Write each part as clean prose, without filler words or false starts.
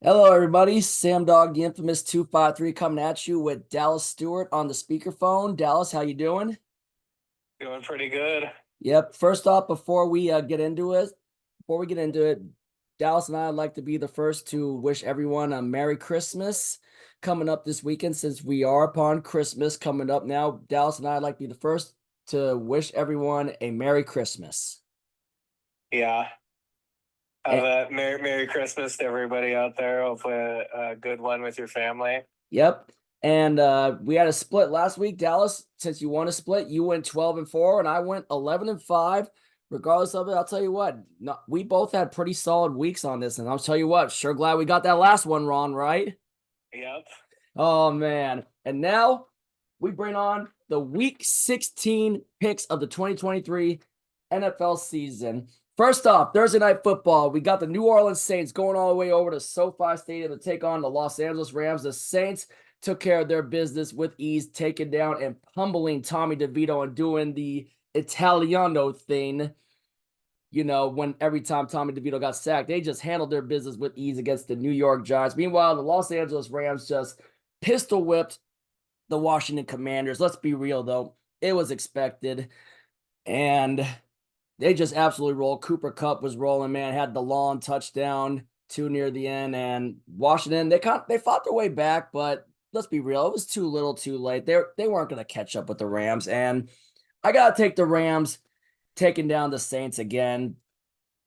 Hello, everybody. Sam Dog, the infamous 253, coming at you with Dallas Stewart on the speakerphone. Dallas, how you doing? Doing pretty good. Yep. First off, before we get into it, Dallas and I'd like to be the first to wish everyone a Merry Christmas coming up this weekend. Since we are upon Christmas coming up now, Dallas and I'd like to be the first to wish everyone a Merry Christmas. Yeah. Have And, a Merry Christmas to everybody out there. Hopefully a good one with your family. yep. And we had a split last week, Dallas. Since you won a split, you went 12-4, and I went 11-5. Regardless of it, I'll tell you what, no, we both had pretty solid weeks on this, and I'll tell you what, sure glad we got that last one, Ron, right? Yep. Oh man. And now we bring on the week 16 picks of the 2023 NFL season. First off, Thursday night football. We got the New Orleans Saints going all the way over to SoFi Stadium to take on the Los Angeles Rams. The Saints took care of their business with ease, taking down and pummeling Tommy DeVito and doing the Italiano thing. You know, when every time Tommy DeVito got sacked, they just handled their business with ease against the New York Giants. Meanwhile, the Los Angeles Rams just pistol whipped the Washington Commanders. Let's be real, though. It was expected. And they just absolutely rolled. Cooper Kupp was rolling, man. Had the long touchdown too near the end. And Washington, they fought their way back, but let's be real. It was too little too late. They weren't going to catch up with the Rams. And I got to take the Rams taking down the Saints again.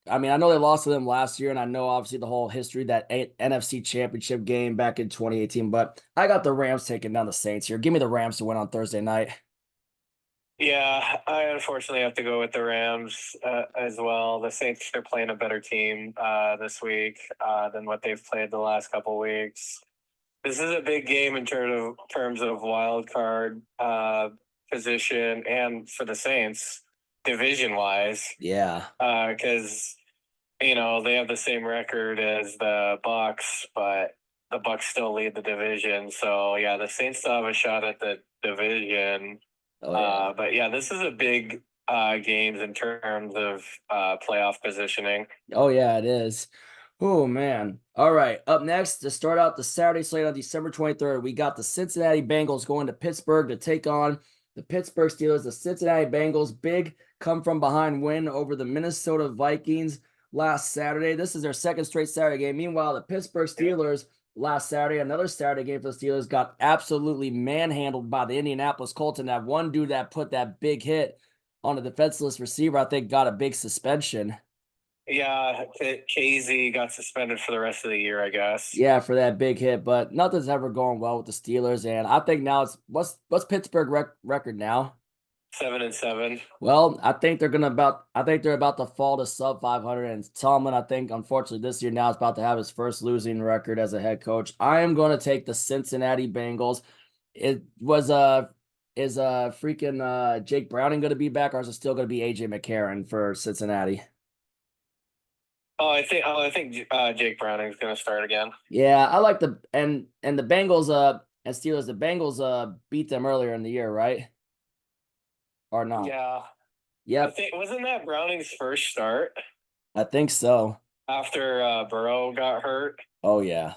I mean, I know they lost to them last year, and I know obviously the whole history, that NFC Championship game back in 2018, but I got the Rams taking down the Saints here. Give me the Rams to win on Thursday night. Yeah, I unfortunately have to go with the Rams as well. The Saints are playing a better team this week than what they've played the last couple weeks. This is a big game in terms of wild card position and for the Saints division wise Yeah. because they have the same record as the Bucks, but the Bucks still lead the division. So yeah, the Saints still have a shot at the division. Oh, yeah. But yeah, this is a big games in terms of playoff positioning. Oh, yeah, it is. Oh, man. All right. Up next, to start out the Saturday slate on December 23rd, we got the Cincinnati Bengals going to Pittsburgh to take on the Pittsburgh Steelers. The Cincinnati Bengals, big come from behind win over the Minnesota Vikings last Saturday. This is their second straight Saturday game. Meanwhile, the Pittsburgh Steelers last Saturday, another Saturday game for the Steelers, got absolutely manhandled by the Indianapolis Colts. And that one dude that put that big hit on a defenseless receiver, I think, got a big suspension. Yeah, KZ got suspended for the rest of the year, I guess. Yeah, for that big hit, but nothing's ever going well with the Steelers. And I think now it's what's Pittsburgh record now? 7-7. Well, I think they're about to fall to sub 500. And Tomlin, I think, unfortunately, this year now is about to have his first losing record as a head coach. I am going to take the Cincinnati Bengals. It was is freaking Jake Browning going to be back, or is it still going to be AJ McCarron for Cincinnati? I think Jake Browning's going to start again. Yeah, I like the Bengals and Steelers. The Bengals beat them earlier in the year, right? Or not? Yeah, I Yep, think wasn't that Browning's first start I think so. after Burrow got hurt? Oh yeah,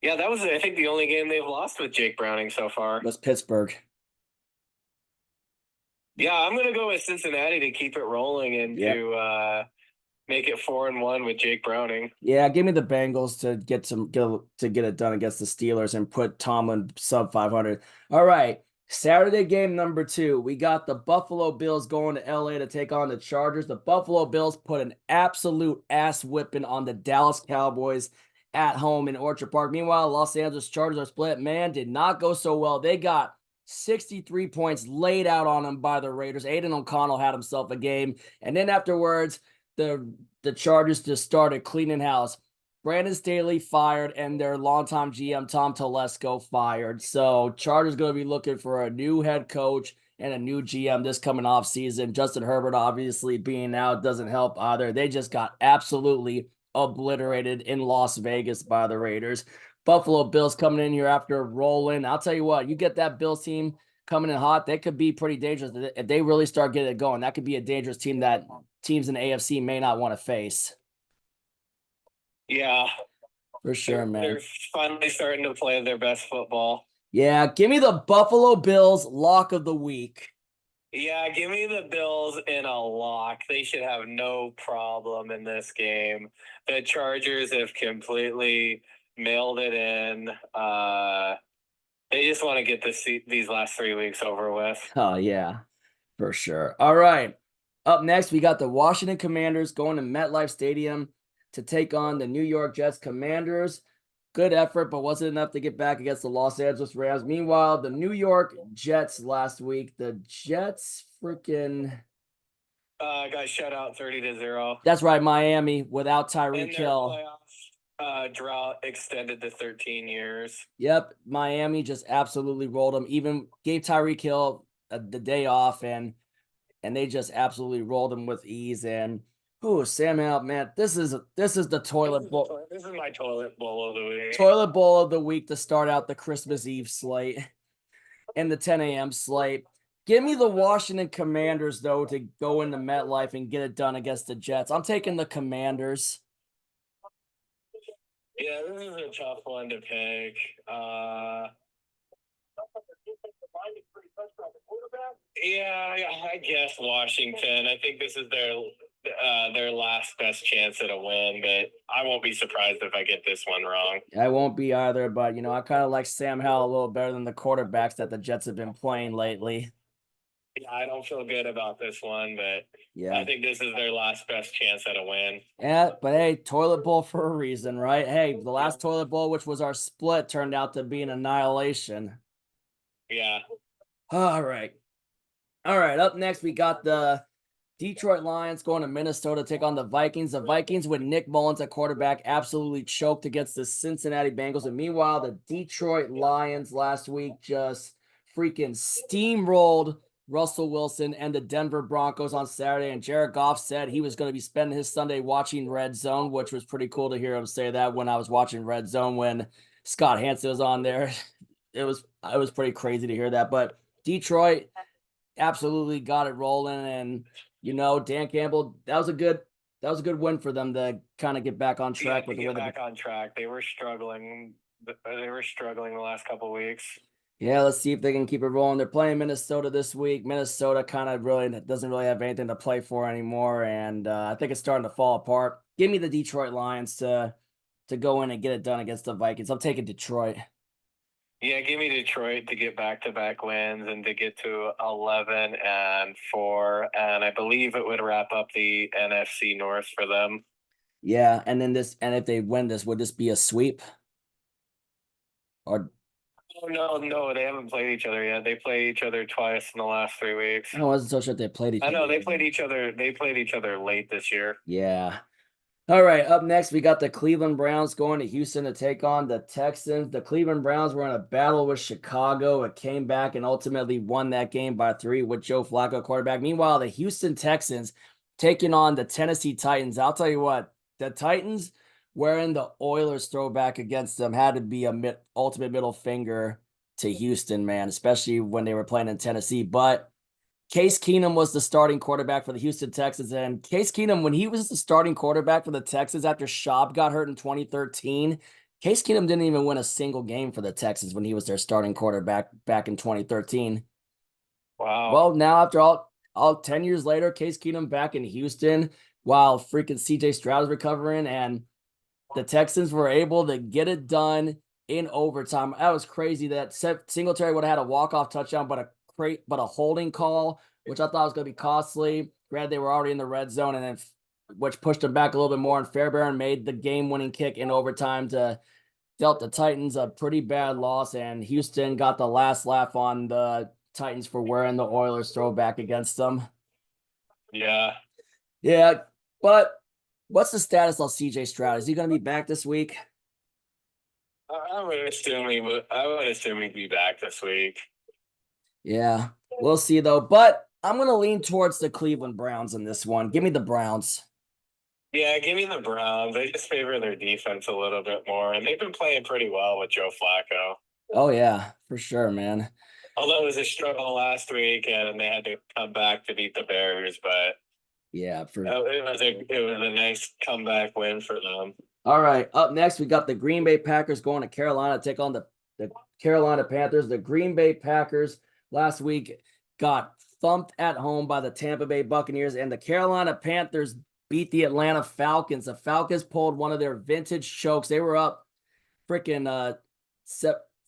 Yeah, that was I think the only game they've lost with Jake Browning so far. was Pittsburgh. Yeah, I'm gonna go with Cincinnati to keep it rolling and Yep. to make it 4-1 with Jake Browning. Yeah, give me the Bengals to get it done against the Steelers and put Tomlin sub 500. All right. Saturday game number 2. We got the Buffalo Bills going to LA to take on the Chargers. The Buffalo Bills put an absolute ass whipping on the Dallas Cowboys at home in Orchard Park. Meanwhile, Los Angeles Chargers are split. Man, did not go so well. They got 63 points laid out on them by the Raiders. Aiden O'Connell had himself a game. And then afterwards, the Chargers just started cleaning house. Brandon Staley fired and their longtime GM Tom Telesco fired. So Chargers going to be looking for a new head coach and a new GM this coming off season. Justin Herbert obviously being out doesn't help either. They just got absolutely obliterated in Las Vegas by the Raiders. Buffalo Bills coming in here after rolling. I'll tell you what, you get that Bills team coming in hot, they could be pretty dangerous if they really start getting it going. That could be a dangerous team that teams in the AFC may not want to face. Yeah, For sure, man. They're finally starting to play their best football. Yeah, give me the Buffalo Bills lock of the week. Yeah, give me the Bills in a lock. They should have no problem in this game. The Chargers have completely mailed it in. They just want to get these last 3 weeks over with. Oh, yeah, for sure. All right. Up next, we got the Washington Commanders going to MetLife Stadium to take on the New York Jets Commanders. Good effort, but wasn't enough to get back against the Los Angeles Rams. Meanwhile, the New York Jets last week, the Jets freaking. Got shut out 30-0. That's right, Miami without Tyreek And their Hill. playoff drought extended to 13 years. Yep, Miami just absolutely rolled them. Even gave Tyreek Hill the day off, and they just absolutely rolled him with ease. And Sam Howell, man, this is the toilet bowl. This is my toilet bowl of the week. Toilet bowl of the week to start out the Christmas Eve slate and the 10 a.m. slate. Give me the Washington Commanders, though, to go into MetLife and get it done against the Jets. I'm taking the Commanders. Yeah, this is a tough one to pick. Yeah, I guess Washington. I think this is their last best chance at a win, but I won't be surprised if I get this one wrong. I won't be either, but, I kind of like Sam Howell a little better than the quarterbacks that the Jets have been playing lately. Yeah, I don't feel good about this one, but Yeah. I think this is their last best chance at a win. Yeah, but hey, toilet bowl for a reason, right? Hey, the last toilet bowl, which was our split, turned out to be an annihilation. Yeah. All right. Up next, we got the Detroit Lions going to Minnesota to take on the Vikings. The Vikings with Nick Mullins at quarterback absolutely choked against the Cincinnati Bengals. And meanwhile, the Detroit Lions last week just freaking steamrolled Russell Wilson and the Denver Broncos on Saturday. And Jared Goff said he was going to be spending his Sunday watching Red Zone, which was pretty cool to hear him say that when I was watching Red Zone when Scott Hansen was on there. It was pretty crazy to hear that. But Detroit absolutely got it rolling, and Dan Campbell, that was a good win for them to kind of get back on track with the back on track. They were struggling. They were struggling the last couple of weeks. Yeah, let's see if they can keep it rolling. They're playing Minnesota this week. Minnesota kind of doesn't really have anything to play for anymore, and I think it's starting to fall apart. Give me the Detroit Lions to go in and get it done against the Vikings. I'm taking Detroit. Yeah, give me Detroit to get back-to-back wins and to get to 11-4, and I believe it would wrap up the NFC North for them. Yeah, and if they win this, would this be a sweep? Or no, they haven't played each other yet. They played each other twice in the last 3 weeks. I wasn't so sure if they played each other. I know they played each other. They played each other late this year. Yeah. All right, up next, we got the Cleveland Browns going to Houston to take on the Texans. The Cleveland Browns were in a battle with Chicago. It came back and ultimately won that game by 3 with Joe Flacco quarterback. Meanwhile, the Houston Texans taking on the Tennessee Titans. I'll tell you what, the Titans wearing the Oilers throwback against them had to be a ultimate middle finger to Houston, man, especially when they were playing in Tennessee. But Case Keenum was the starting quarterback for the Houston Texans. And Case Keenum, when he was the starting quarterback for the Texans after Schaub got hurt in 2013, Case Keenum didn't even win a single game for the Texans when he was their starting quarterback back in 2013. Wow. Well, now after all 10 years later, Case Keenum back in Houston while freaking CJ Stroud is recovering, and the Texans were able to get it done in overtime. That was crazy that Singletary would have had a walk-off touchdown, but a holding call, which I thought was going to be costly. Granted, they were already in the red zone, and then which pushed them back a little bit more. And Fairbairn made the game-winning kick in overtime to dealt the Titans a pretty bad loss, and Houston got the last laugh on the Titans for wearing the Oilers throwback against them. Yeah. Yeah, but what's the status on CJ Stroud? Is he going to be back this week? I would assume he'd be back this week. Yeah, we'll see though. But I'm going to lean towards the Cleveland Browns in this one. Give me the Browns. Yeah, give me the Browns. I just favor their defense a little bit more, and they've been playing pretty well with Joe Flacco. Oh, yeah, for sure, man. Although it was a struggle last week, and they had to come back to beat the Bears, but yeah, it was a nice comeback win for them. All right. Up next, we got the Green Bay Packers going to Carolina to take on the Carolina Panthers. The Green Bay Packers last week got thumped at home by the Tampa Bay Buccaneers, and the Carolina Panthers beat the Atlanta Falcons. The Falcons pulled one of their vintage chokes. They were up freaking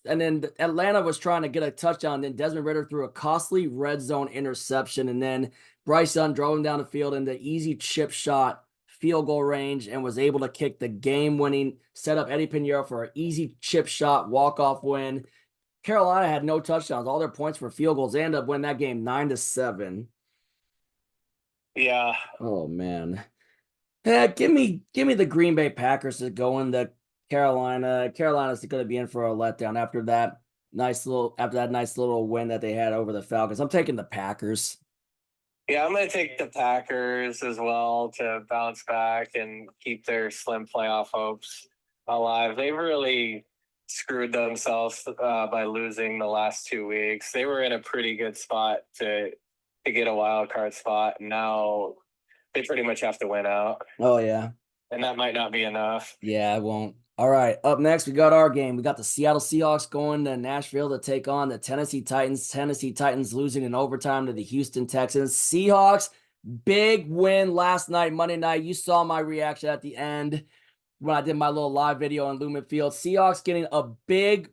and then Atlanta was trying to get a touchdown. Then Desmond Ridder threw a costly red zone interception, and then Bryce Young drove him down the field in the easy chip shot field goal range and was able to kick the game-winning, set up Eddie Pinheiro for an easy chip shot walk-off win. Carolina had no touchdowns. All their points were field goals. They ended up winning that game 9-7. Yeah. Oh man. Yeah, give me the Green Bay Packers to go in the Carolina. Carolina's going to be in for a letdown after that nice little win that they had over the Falcons. I'm taking the Packers. Yeah, I'm going to take the Packers as well to bounce back and keep their slim playoff hopes alive. They really screwed themselves by losing the last 2 weeks. They were in a pretty good spot to get a wild card spot. And now they pretty much have to win out. Oh yeah. And that might not be enough. Yeah, I won't. All right. Up next, we got our game. We got the Seattle Seahawks going to Nashville to take on the Tennessee Titans. Tennessee Titans losing in overtime to the Houston Texans. Seahawks, big win last night, Monday night. You saw my reaction at the end when I did my little live video on Lumen Field. Seahawks getting a big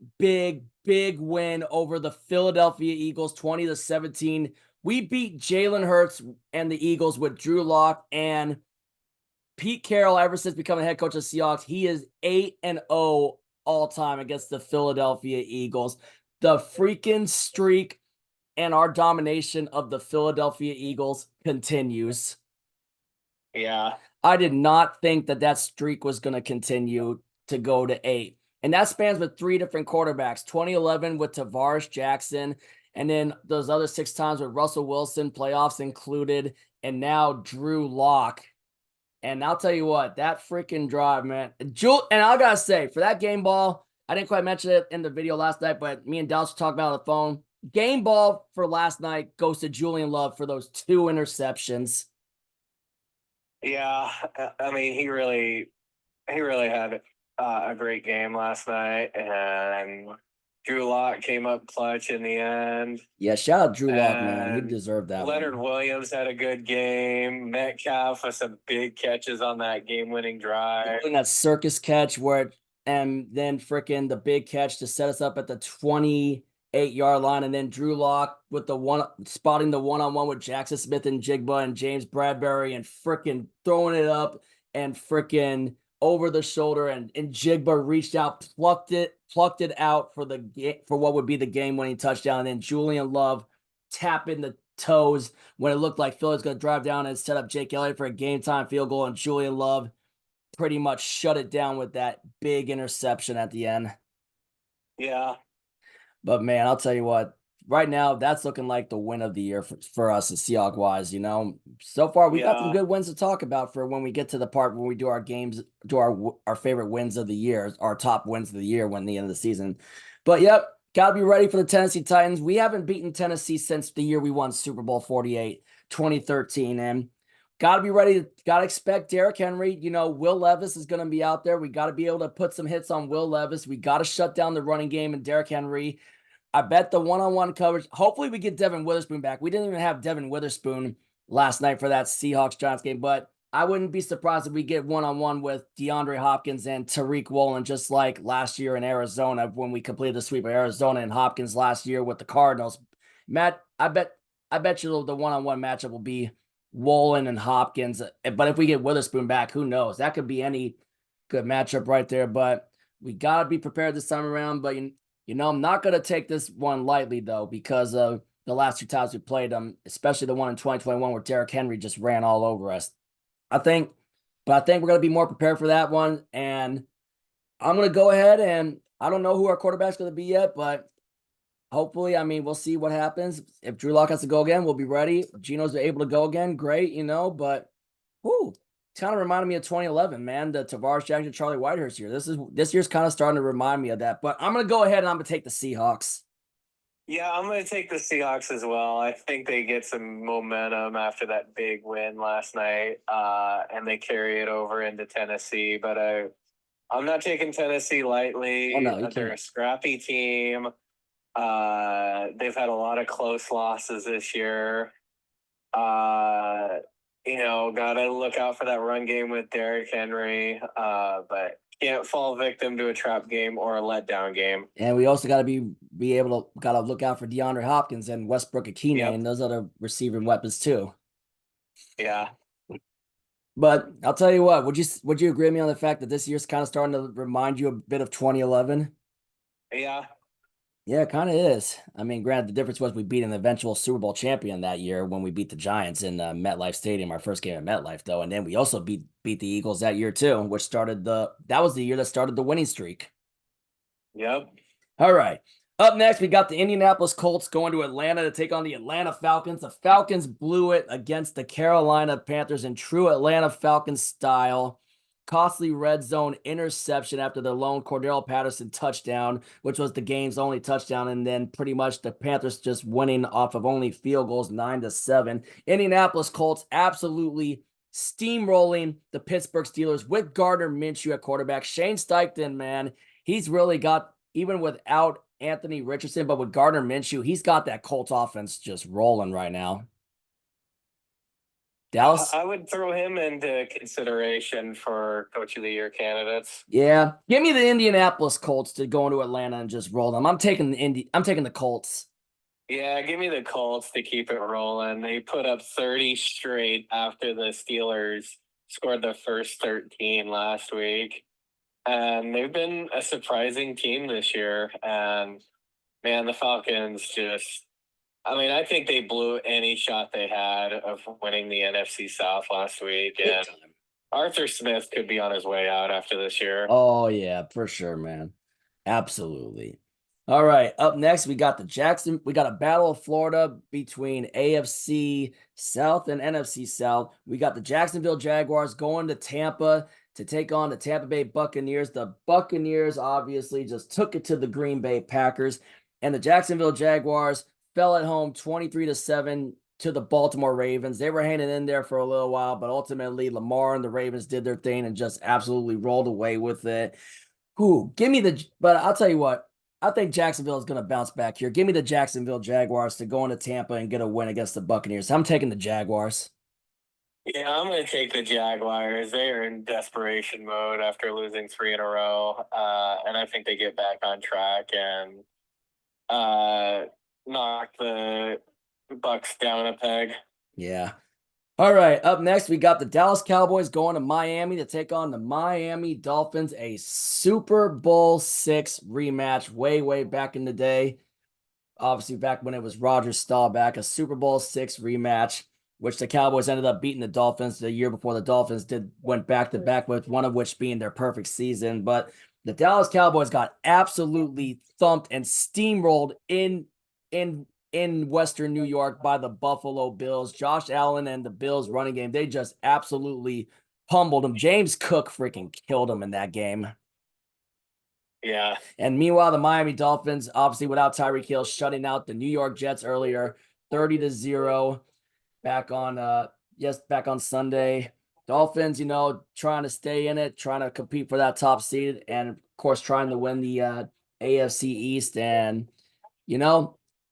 win over the Philadelphia Eagles, 20-17. We beat Jalen Hurts and the Eagles with Drew Lock and Pete Carroll. Ever since becoming head coach of Seahawks, he is 8-0 all time against the Philadelphia Eagles. The freaking streak and our domination of the Philadelphia Eagles continues. Yeah. I did not think that streak was going to continue to go to 8. And that spans with 3 different quarterbacks. 2011 with Tavares Jackson, and then those other 6 times with Russell Wilson, playoffs included, and now Drew Lock. And I'll tell you what, that freaking drive, man. And I got to say, for that game ball, I didn't quite mention it in the video last night, but me and Dallas talked about it on the phone. Game ball for last night goes to Julian Love for those 2 interceptions. Yeah, I mean, he really had a great game last night, and Drew Lock came up clutch in the end. Yeah, shout out Drew Lock, man. He deserved that. Leonard Williams had a good game. Metcalf with some big catches on that game-winning drive. Including that circus catch and then freaking the big catch to set us up at the 28-yard line, and then Drew Lock with spotting the one-on-one with Jackson Smith and Jigba and James Bradbury and freaking throwing it up and freaking over the shoulder, and Jigba reached out, plucked it out for what would be the game-winning touchdown, and then Julian Love tapping the toes when it looked like Philly was going to drive down and set up Jake Elliott for a game-time field goal, and Julian Love pretty much shut it down with that big interception at the end. Yeah. But man, I'll tell you what, right now that's looking like the win of the year for us as Seahawks wise. You know, so far we got some good wins to talk about for when we get to the part when we do our games, do our favorite wins of the year, our top wins of the year when the end of the season. But yep, gotta be ready for the Tennessee Titans. We haven't beaten Tennessee since the year we won Super Bowl 48, 2013, and gotta be ready. Gotta expect Derrick Henry. You know, Will Levis is gonna be out there. We gotta be able to put some hits on Will Levis. We gotta shut down the running game and Derrick Henry. I bet the one-on-one coverage. Hopefully we get Devin Witherspoon back. We didn't even have Devin Witherspoon last night for that Seahawks-Giants game, but I wouldn't be surprised if we get one-on-one with DeAndre Hopkins and Tariq Woolen, just like last year in Arizona when we completed the sweep of Arizona and Hopkins last year with the Cardinals. Matt, I bet you the one-on-one matchup will be Woolen and Hopkins. But if we get Witherspoon back, who knows? That could be any good matchup right there. But we got to be prepared this time around. But you know, I'm not going to take this one lightly, though, because of the last 2 times we played them, especially the one in 2021 where Derrick Henry just ran all over us. I think we're going to be more prepared for that one. And I'm going to go ahead, and I don't know who our quarterback's going to be yet, but hopefully, I mean, we'll see what happens. If Drew Lock has to go again, we'll be ready. If Geno's able to go again, great, you know, but kind of reminded me of 2011, man. The Tavares Jackson, Charlie Whitehurst year. This year's kind of starting to remind me of that. But I'm gonna go ahead and I'm gonna take the Seahawks. Yeah, I'm gonna take the Seahawks as well. I think they get some momentum after that big win last night, and they carry it over into Tennessee. But I'm not taking Tennessee lightly. Oh no, you They're a can't. scrappy team. They've had a lot of close losses this year. Uh, gotta look out for that run game with Derrick Henry. But can't fall victim to a trap game or a letdown game. And we also got to be able to gotta look out for DeAndre Hopkins and Westbrook Akine Yep. and those other receiving weapons too. Yeah. But I'll tell you what, would you agree with me on the fact that this year's kind of starting to remind you a bit of 2011? Yeah. Yeah, it kind of is. I mean, granted, the difference was we beat an eventual Super Bowl champion that year when we beat the Giants in MetLife Stadium, our first game at MetLife, though, and then we also beat the Eagles that year too, which started that was the year that started the winning streak. Yep. All right. Up next, we got the Indianapolis Colts going to Atlanta to take on the Atlanta Falcons. The Falcons blew it against the Carolina Panthers in true Atlanta Falcons style. Costly red zone interception after the lone Cordell Patterson touchdown, which was the game's only touchdown, and then pretty much the Panthers just winning off of only field goals 9-7. Indianapolis Colts absolutely steamrolling the Pittsburgh Steelers with Gardner Minshew at quarterback. Shane Steichen, man, he's really got, even without Anthony Richardson, but with Gardner Minshew, he's got that Colts offense just rolling right now. Dallas? I would throw him into consideration for Coach of the Year candidates. Yeah. Give me the Indianapolis Colts to go into Atlanta and just roll them. I'm taking the Colts. Yeah, give me the Colts to keep it rolling. They put up 30 straight after the Steelers scored the first 13 last week. And they've been a surprising team this year. And man, the Falcons I think they blew any shot they had of winning the NFC South last week. And Arthur Smith could be on his way out after this year. Oh, yeah, for sure, man. Absolutely. All right. Up next, we got we got a battle of Florida between AFC South and NFC South. We got the Jacksonville Jaguars going to Tampa to take on the Tampa Bay Buccaneers. The Buccaneers obviously just took it to the Green Bay Packers, and the Jacksonville Jaguars fell at home 23-7 to the Baltimore Ravens. They were hanging in there for a little while, but ultimately Lamar and the Ravens did their thing and just absolutely rolled away with it. But I'll tell you what, I think Jacksonville is going to bounce back here. Give me the Jacksonville Jaguars to go into Tampa and get a win against the Buccaneers. I'm taking the Jaguars. Yeah, I'm going to take the Jaguars. They are in desperation mode after losing 3 in a row. And I think they get back on track and knock the Bucks down a peg. Yeah. All right. Up next, we got the Dallas Cowboys going to Miami to take on the Miami Dolphins, a Super Bowl VI rematch way, way back in the day. Obviously, back when it was Roger Staubach, a Super Bowl VI rematch, which the Cowboys ended up beating the Dolphins the year before the Dolphins went back to back, with one of which being their perfect season. But the Dallas Cowboys got absolutely thumped and steamrolled in Western New York by the Buffalo Bills. Josh Allen and the Bills running game, they just absolutely pummeled them. James Cook freaking killed them in that game. Yeah. And meanwhile, the Miami Dolphins, obviously without Tyreek Hill, shutting out the New York Jets earlier, 30-0 back on Sunday. Dolphins, trying to stay in it, trying to compete for that top seed, and of course trying to win the AFC East. And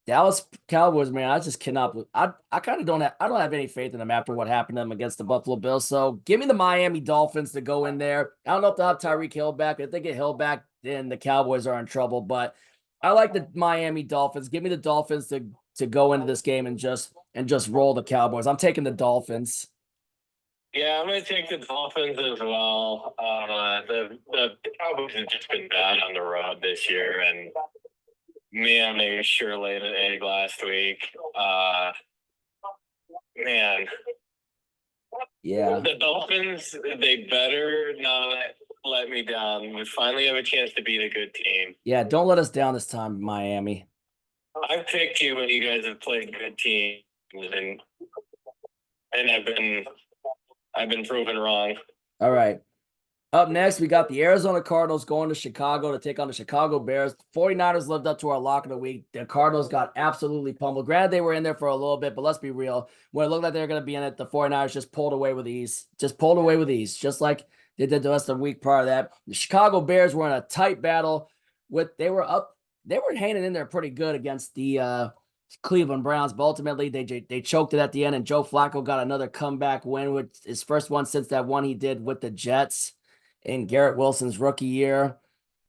Dallas Cowboys, man, I just cannot. I kind of don't have any faith in them after what happened to them against the Buffalo Bills. So give me the Miami Dolphins to go in there. I don't know if they'll have Tyreek Hill back. If they get Hill back, then the Cowboys are in trouble. But I like the Miami Dolphins. Give me the Dolphins to go into this game and just roll the Cowboys. I'm taking the Dolphins. Yeah, I'm going to take the Dolphins as well. The Cowboys have just been bad on the road this year, and man, they sure laid an egg last week. Man. Yeah. The Dolphins, they better not let me down. We finally have a chance to beat a good team. Yeah, don't let us down this time, Miami. I've picked you when you guys have played good teams, and I've been proven wrong. All right. Up next, we got the Arizona Cardinals going to Chicago to take on the Chicago Bears. 49ers lived up to our lock of the week. The Cardinals got absolutely pummeled. Granted, they were in there for a little bit, but let's be real. When it looked like they were going to be in it, the 49ers just pulled away with ease. Just like They did the rest of the week prior to that. The Chicago Bears were in a tight battle they were hanging in there pretty good against the Cleveland Browns, but ultimately they choked it at the end, and Joe Flacco got another comeback win with his first one since that one he did with the Jets in Garrett Wilson's rookie year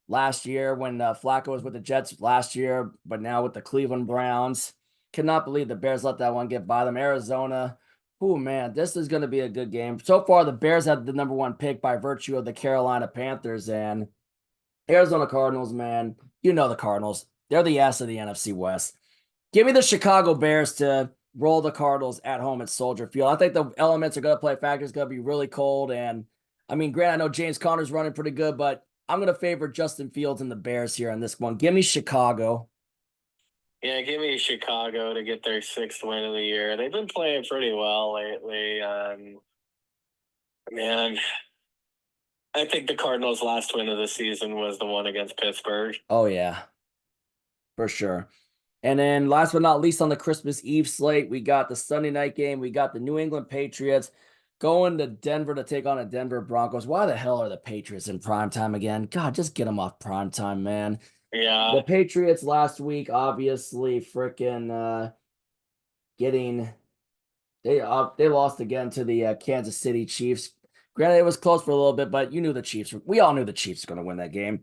last year when Flacco was with the Jets last year, but now with the Cleveland Browns. Cannot believe the Bears let that one get by them. Arizona, oh man, this is going to be a good game. So far, the Bears have the number one pick by virtue of the Carolina Panthers, and Arizona Cardinals, man, you know the Cardinals. They're the ass of the NFC West. Give me the Chicago Bears to roll the Cardinals at home at Soldier Field. I think the elements are going to play factor. It's going to be really cold. And I mean, granted, I know James Conner's running pretty good, but I'm going to favor Justin Fields and the Bears here on this one. Give me Chicago. Yeah, give me Chicago to get their 6th win of the year. They've been playing pretty well lately. Man, I think the Cardinals' last win of the season was the one against Pittsburgh. Oh, yeah, for sure. And then last but not least on the Christmas Eve slate, we got the Sunday night game. We got the New England Patriots going to Denver to take on the Denver Broncos. Why the hell are the Patriots in primetime again? God, just get them off primetime, man. Yeah. The Patriots last week, obviously, freaking getting they lost again to the Kansas City Chiefs. Granted, it was close for a little bit, but you knew the Chiefs. We all knew the Chiefs were going to win that game.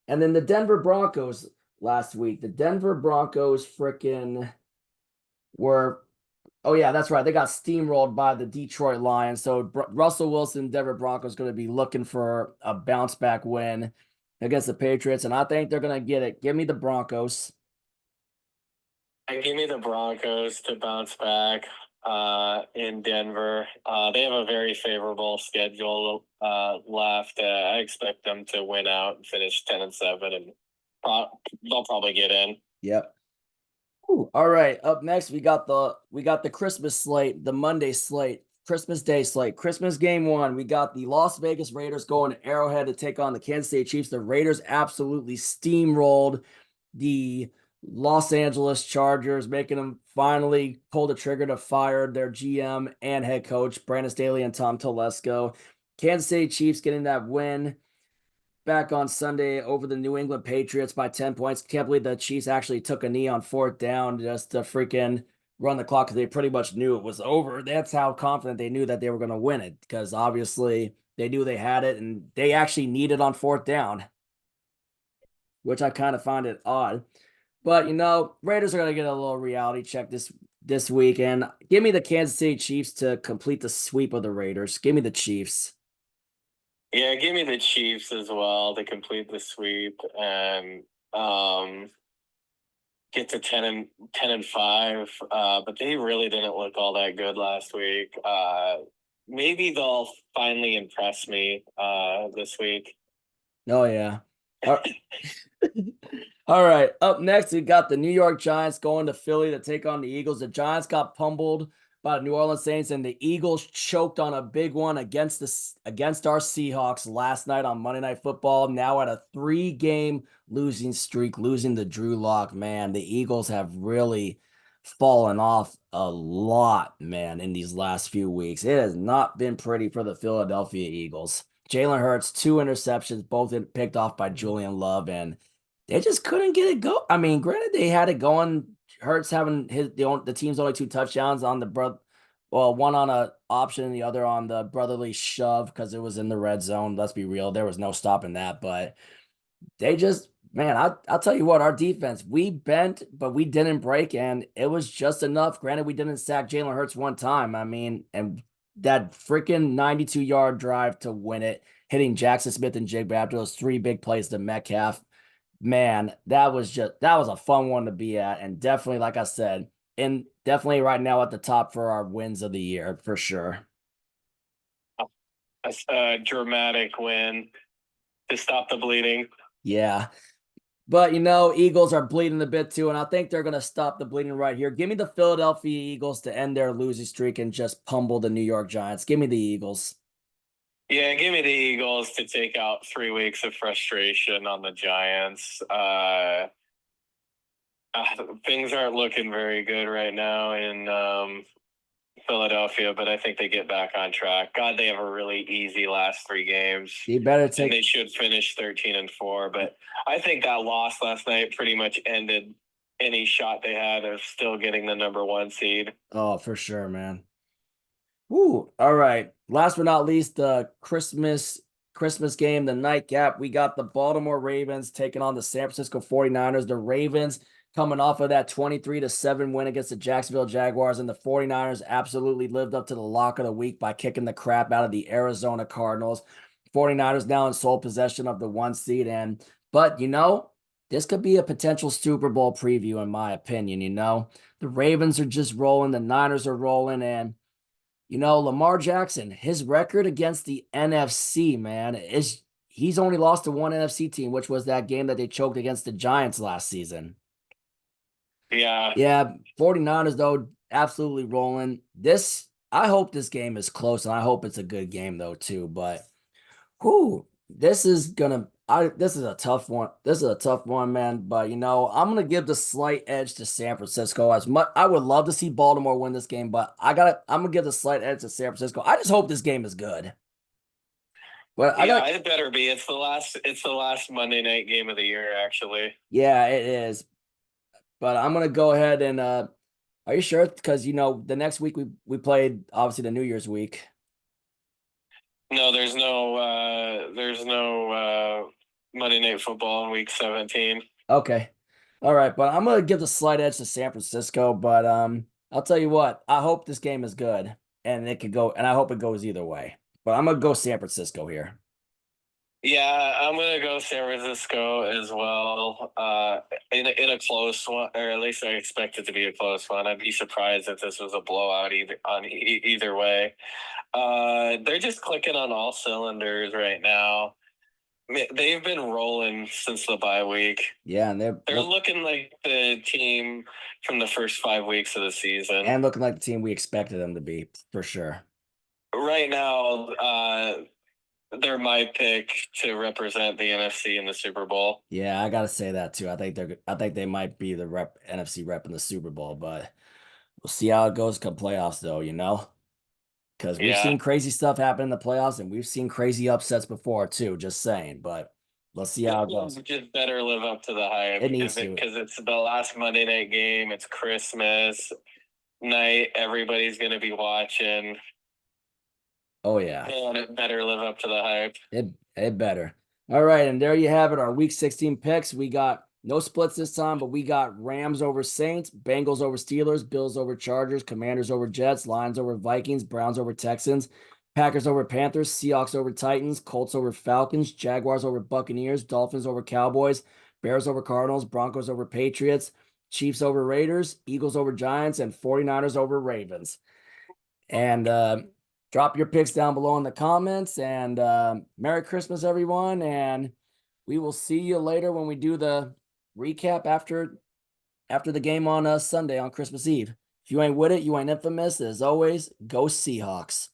And then the Denver Broncos last week. The Denver Broncos freaking were. Oh yeah, that's right. They got steamrolled by the Detroit Lions. So Russell Wilson, Denver Broncos, going to be looking for a bounce back win against the Patriots, and I think they're going to get it. Give me the Broncos. And give me the Broncos to bounce back in Denver. They have a very favorable schedule left. I expect them to win out and finish 10-7, and they'll probably get in. Yep. Ooh, all right. Up next, we got the Christmas slate, the Monday slate, Christmas Day slate, Christmas game one. We got the Las Vegas Raiders going to Arrowhead to take on the Kansas City Chiefs. The Raiders absolutely steamrolled the Los Angeles Chargers, making them finally pull the trigger to fire their GM and head coach, Brandon Staley and Tom Telesco. Kansas City Chiefs getting that win back on Sunday over the New England Patriots by 10 points. Can't believe the Chiefs actually took a knee on 4th down just to freaking run the clock because they pretty much knew it was over. That's how confident they knew that they were going to win it, because obviously they knew they had it and they actually needed on 4th down, which I kind of find it odd. But, Raiders are going to get a little reality check this week. And give me the Kansas City Chiefs to complete the sweep of the Raiders. Give me the Chiefs. Yeah, give me the Chiefs as well to complete the sweep and get to 10-5. But they really didn't look all that good last week. Maybe they'll finally impress me this week. Oh, yeah. All right. Up next, we got the New York Giants going to Philly to take on the Eagles. The Giants got pummeled by the New Orleans Saints, and the Eagles choked on a big one against our Seahawks last night on Monday Night Football. Now at a 3-game losing streak, losing to Drew Lock. Man, the Eagles have really fallen off a lot, man, in these last few weeks. It has not been pretty for the Philadelphia Eagles. Jalen Hurts, 2 interceptions, both picked off by Julian Love, and they just couldn't get it go. I mean, granted, they had it going. Hurts having the team's only 2 touchdowns on one on a option and the other on the brotherly shove because it was in the red zone. Let's be real, there was no stopping that. But they just, man, I'll tell you what, our defense, we bent, but we didn't break, and it was just enough. Granted, we didn't sack Jalen Hurts one time. I mean, and that freaking 92-yard drive to win it, hitting Jackson Smith and Jigba after those 3 big plays to Metcalf. Man, that was a fun one to be at, and definitely, like I said, and definitely right now at the top for our wins of the year for sure. A dramatic win to stop the bleeding. Yeah, but Eagles are bleeding a bit too, and I think they're gonna stop the bleeding right here. Give me the Philadelphia Eagles to end their losing streak and just pummel the New York Giants. Give me the Eagles. Yeah, give me the Eagles to take out 3 weeks of frustration on the Giants. Things aren't looking very good right now in Philadelphia, but I think they get back on track. God, they have a really easy last 3 games. You better And take. they should finish 13-4. But I think that loss last night pretty much ended any shot they had of still getting the #1 seed. Oh, for sure, man. Woo. All right. Last but not least, the Christmas game, the nightcap. We got the Baltimore Ravens taking on the San Francisco 49ers. The Ravens coming off of that 23-7 win against the Jacksonville Jaguars, and the 49ers absolutely lived up to the lock of the week by kicking the crap out of the Arizona Cardinals. 49ers now in sole possession of the 1 seed. But this could be a potential Super Bowl preview, in my opinion. The Ravens are just rolling, the Niners are rolling, and Lamar Jackson, his record against the NFC, man, he's only lost to one NFC team, which was that game that they choked against the Giants last season. Yeah. Yeah, 49ers, though, absolutely rolling. I hope this game is close, and I hope it's a good game, though, too. But, this is a tough one. This is a tough one, man. But I'm gonna give the slight edge to San Francisco. As much I would love to see Baltimore win this game, but I'm gonna give the slight edge to San Francisco. I just hope this game is good. But it better be. It's the last Monday night game of the year, actually. Yeah, it is. But I'm gonna go ahead and are you sure? Because the next week we played obviously the New Year's week. No, there's no Monday Night Football in Week 17. Okay. All right, but I'm gonna give the slight edge to San Francisco. But I'll tell you what, I hope this game is good, and I hope it goes either way. But I'm gonna go San Francisco here. Yeah, I'm gonna go San Francisco as well. In a close one, or at least I expect it to be a close one. I'd be surprised if this was a blowout either way. They're just clicking on all cylinders right now. They've been rolling since the bye week. Yeah, and they're looking like the team from the first 5 weeks of the season, and looking like the team we expected them to be, for sure. Right now, they're my pick to represent the NFC in the Super Bowl. Yeah, I gotta say that too. I think they might be the NFC rep in the Super Bowl, but we'll see how it goes come playoffs, though. Because we've seen crazy stuff happen in the playoffs, and we've seen crazy upsets before too. Just saying, but let's see how it goes. Just better live up to the hype. It needs to, because it's the last Monday night game. It's Christmas night. Everybody's gonna be watching. Oh yeah, and it better live up to the hype. It better. All right, and there you have it. Our Week 16 picks. We got no splits this time, but we got Rams over Saints, Bengals over Steelers, Bills over Chargers, Commanders over Jets, Lions over Vikings, Browns over Texans, Packers over Panthers, Seahawks over Titans, Colts over Falcons, Jaguars over Buccaneers, Dolphins over Cowboys, Bears over Cardinals, Broncos over Patriots, Chiefs over Raiders, Eagles over Giants, and 49ers over Ravens. And drop your picks down below in the comments. And Merry Christmas, everyone. And we will see you later when we do the recap after the game on Sunday on Christmas Eve. If you ain't with it, you ain't infamous. As always, go Seahawks.